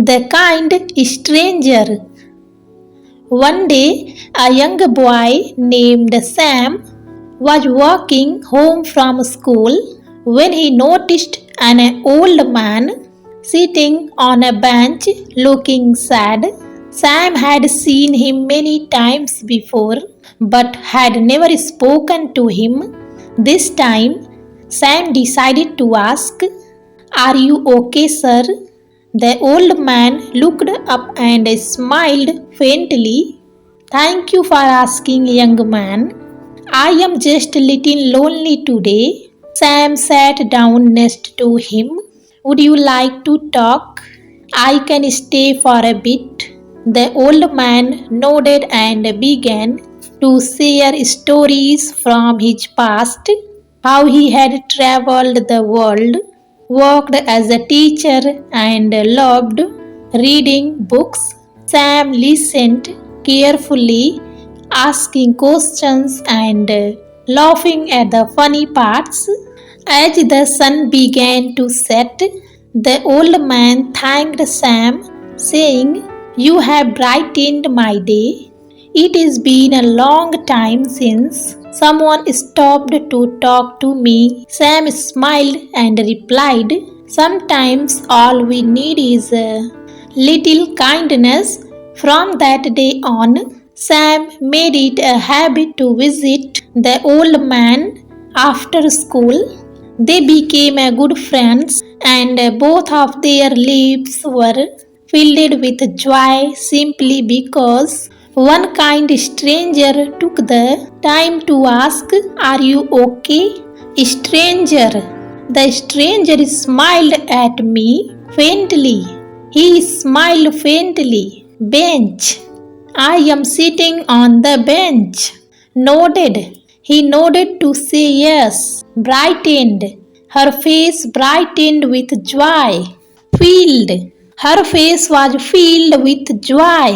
The kind stranger. One day, a young boy named Sam was walking home from school when he noticed an old man sitting on a bench looking sad. Sam had seen him many times before but had never spoken to him. This time, Sam decided to ask, "Are you okay, sir?" The old man looked up and smiled faintly. "Thank you for asking, young man. I am just a little lonely today." Sam sat down next to him. "Would you like to talk? I can stay for a bit." The old man nodded and began to share stories from his past, how he had traveled the world, worked as a teacher, and loved reading books. Sam listened carefully, asking questions and laughing at the funny parts. As the sun began to set, the old man thanked Sam, saying, "You have brightened my day. It has been a long time since someone stopped to talk to me." Sam smiled and replied, "Sometimes all we need is a little kindness." From that day on, Sam made it a habit to visit the old man after school. They became good friends, and both of their lives were filled with joy simply because one kind stranger took the time to ask, "Are you okay, stranger?" The stranger smiled at me faintly. He smiled faintly. "Bench. I am sitting on the bench." Nodded. He nodded to say yes. Brightened. Her face brightened with joy. Filled. Her face was filled with joy.